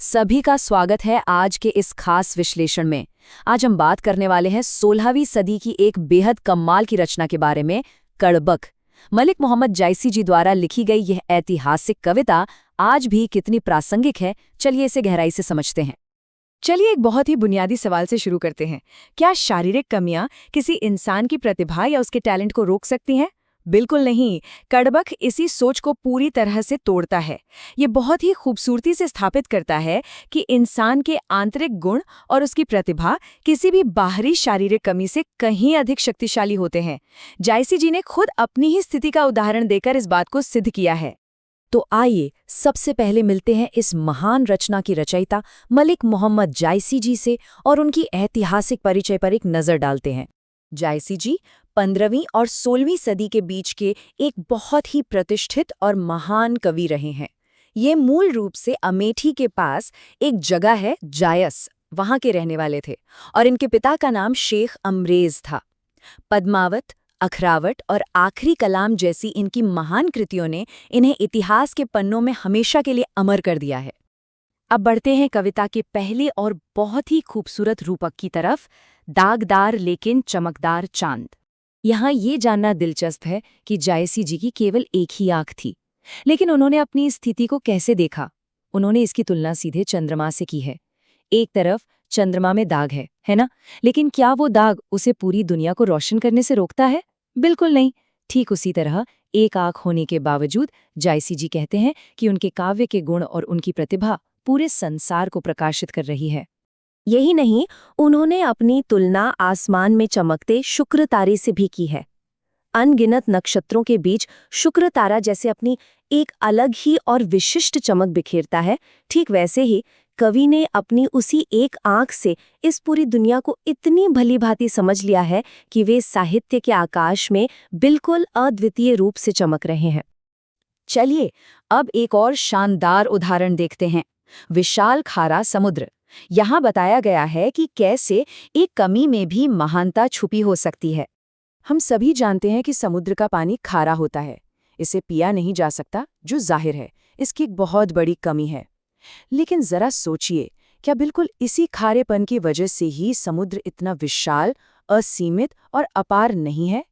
सभी का स्वागत है आज के इस खास विश्लेषण में। आज हम बात करने वाले हैं 16वीं सदी की एक बेहद कमाल की रचना के बारे में, कड़बक। मलिक मोहम्मद जायसी जी द्वारा लिखी गई यह ऐतिहासिक कविता आज भी कितनी प्रासंगिक है, चलिए इसे गहराई से समझते हैं। चलिए एक बहुत ही बुनियादी सवाल से शुरू करते हैं। क्या शारीरिक कमियां किसी इंसान की प्रतिभा या उसके टैलेंट को रोक सकती हैं? बिल्कुल नहीं। कड़बक इसी सोच को पूरी तरह से तोड़ता है। ये बहुत ही खूबसूरती से स्थापित करता है कि इंसान के आंतरिक गुण और उसकी प्रतिभा किसी भी बाहरी शारीरिक कमी से कहीं अधिक शक्तिशाली होते हैं। जायसी जी ने खुद अपनी ही स्थिति का उदाहरण देकर इस बात को सिद्ध किया है। तो आइए सबसे पहले मिलते हैं इस महान रचना की रचयिता मलिक मोहम्मद जायसी जी से और उनकी ऐतिहासिक परिचय पर एक नज़र डालते हैं। जायसी जी 15वीं और 16वीं सदी के बीच के एक बहुत ही प्रतिष्ठित और महान कवि रहे हैं। ये मूल रूप से अमेठी के पास एक जगह है जायस, वहां के रहने वाले थे और इनके पिता का नाम शेख अमरेज था। पद्मावत, अखरावट और आखिरी कलाम जैसी इनकी महान कृतियों ने इन्हें इतिहास के पन्नों में हमेशा के लिए अमर कर दिया है। अब बढ़ते हैं कविता के पहले और बहुत ही खूबसूरत रूपक की तरफ, दागदार लेकिन चमकदार चांद। यहाँ ये जानना दिलचस्प है कि जायसी जी की केवल एक ही आंख थी, लेकिन उन्होंने अपनी स्थिति को कैसे देखा? उन्होंने इसकी तुलना सीधे चंद्रमा से की है। एक तरफ चंद्रमा में दाग है ना? लेकिन क्या वो दाग उसे पूरी दुनिया को रोशन करने से रोकता है? बिल्कुल नहीं। ठीक उसी तरह एक आंख होने के बावजूद जायसी जी कहते हैं कि उनके काव्य के गुण और उनकी प्रतिभा पूरे संसार को प्रकाशित कर रही है। यही नहीं, उन्होंने अपनी तुलना आसमान में चमकते शुक्र तारे से भी की है। अनगिनत नक्षत्रों के बीच शुक्र तारा जैसे अपनी एक अलग ही और विशिष्ट चमक बिखेरता है, ठीक वैसे ही कवि ने अपनी उसी एक आंख से इस पूरी दुनिया को इतनी भलीभांति समझ लिया है कि वे साहित्य के आकाश में बिल्कुल अद्वितीय रूप से चमक रहे हैं। चलिए अब एक और शानदार उदाहरण देखते हैं, विशाल खारा समुद्र। यहाँ बताया गया है कि कैसे एक कमी में भी महानता छुपी हो सकती है। हम सभी जानते हैं कि समुद्र का पानी खारा होता है, इसे पिया नहीं जा सकता, जो जाहिर है इसकी एक बहुत बड़ी कमी है। लेकिन जरा सोचिए, क्या बिल्कुल इसी खारेपन की वजह से ही समुद्र इतना विशाल, असीमित और अपार नहीं है?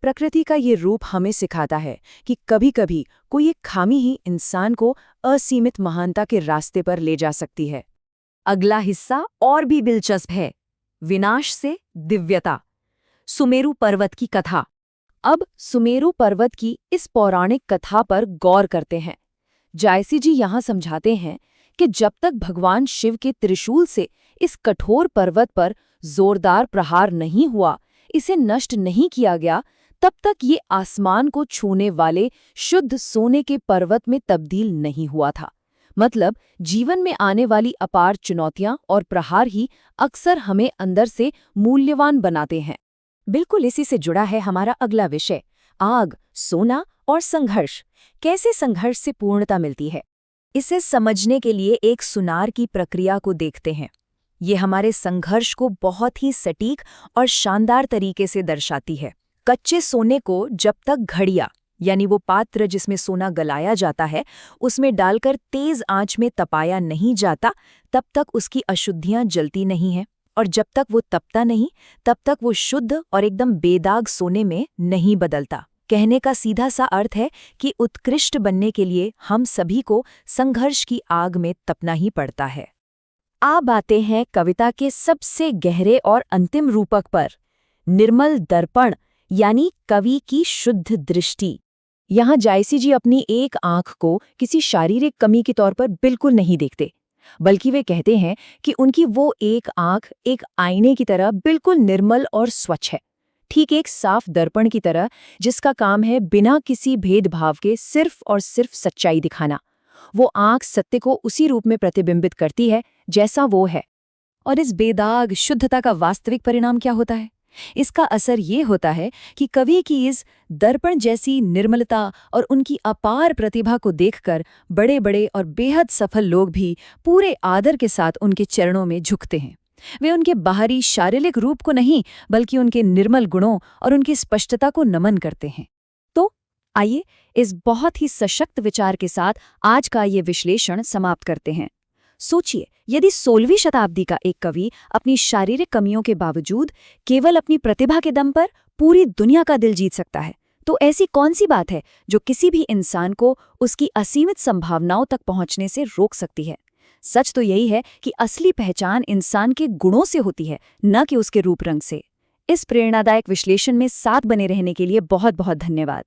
प्रकृति का ये रूप हमें सिखाता है कि कभी-कभी कोई एक खामी ही इंसान को असीमित महानता के रास्ते पर ले जा सकती है। अगला हिस्सा और भी दिलचस्प है, विनाश से दिव्यता। सुमेरु पर्वत की कथा। अब सुमेरु पर्वत की इस पौराणिक कथा पर गौर करते हैं। जायसी जी यहाँ समझाते हैं कि जब तक भगवान शिव के त्रिशूल से इस कठोर पर्वत पर जोरदार प्रहार नहीं हुआ, इसे नष्ट नहीं किया गया, तब तक ये आसमान को छूने वाले शुद्ध सोने के पर्वत में तब्दील नहीं हुआ था। मतलब जीवन में आने वाली अपार चुनौतियां और प्रहार ही अक्सर हमें अंदर से मूल्यवान बनाते हैं। बिल्कुल इसी से जुड़ा है हमारा अगला विषय, आग, सोना और संघर्ष। कैसे संघर्ष से पूर्णता मिलती है? इसे समझने के लिए एक सुनार की प्रक्रिया को देखते हैं। ये हमारे संघर्ष को बहुत ही सटीक और शानदार तरीके से दर्शाती है। कच्चे सोने को जब तक घड़िया, यानी वो पात्र जिसमें सोना गलाया जाता है, उसमें डालकर तेज आंच में तपाया नहीं जाता, तब तक उसकी अशुद्धियां जलती नहीं हैं, और जब तक वो तपता नहीं, तब तक वो शुद्ध और एकदम बेदाग सोने में नहीं बदलता। कहने का सीधा सा अर्थ है कि उत्कृष्ट बनने के लिए हम सभी को संघर्ष की आग में तपना ही पड़ता है। अब आते हैं कविता के सबसे गहरे और अंतिम रूपक पर, निर्मल दर्पण, यानी कवि की शुद्ध दृष्टि। यहाँ जायसी जी अपनी एक आंख को किसी शारीरिक कमी के तौर पर बिल्कुल नहीं देखते, बल्कि वे कहते हैं कि उनकी वो एक आंख एक आईने की तरह बिल्कुल निर्मल और स्वच्छ है, ठीक एक साफ दर्पण की तरह, जिसका काम है बिना किसी भेदभाव के सिर्फ और सिर्फ सच्चाई दिखाना। वो आंख सत्य को उसी रूप में प्रतिबिंबित करती है जैसा वो है। और इस बेदाग शुद्धता का वास्तविक परिणाम क्या होता है? इसका असर ये होता है कि कवि की इस दर्पण जैसी निर्मलता और उनकी अपार प्रतिभा को देखकर बड़े बड़े और बेहद सफल लोग भी पूरे आदर के साथ उनके चरणों में झुकते हैं। वे उनके बाहरी शारीरिक रूप को नहीं, बल्कि उनके निर्मल गुणों और उनकी स्पष्टता को नमन करते हैं। तो आइए इस बहुत ही सशक्त विचार के साथ आज का ये विश्लेषण समाप्त करते हैं। सोचिए, यदि 16वीं शताब्दी का एक कवि अपनी शारीरिक कमियों के बावजूद केवल अपनी प्रतिभा के दम पर पूरी दुनिया का दिल जीत सकता है, तो ऐसी कौन सी बात है जो किसी भी इंसान को उसकी असीमित संभावनाओं तक पहुंचने से रोक सकती है? सच तो यही है कि असली पहचान इंसान के गुणों से होती है, न कि उसके रूप रंग से। इस प्रेरणादायक विश्लेषण में साथ बने रहने के लिए बहुत बहुत धन्यवाद।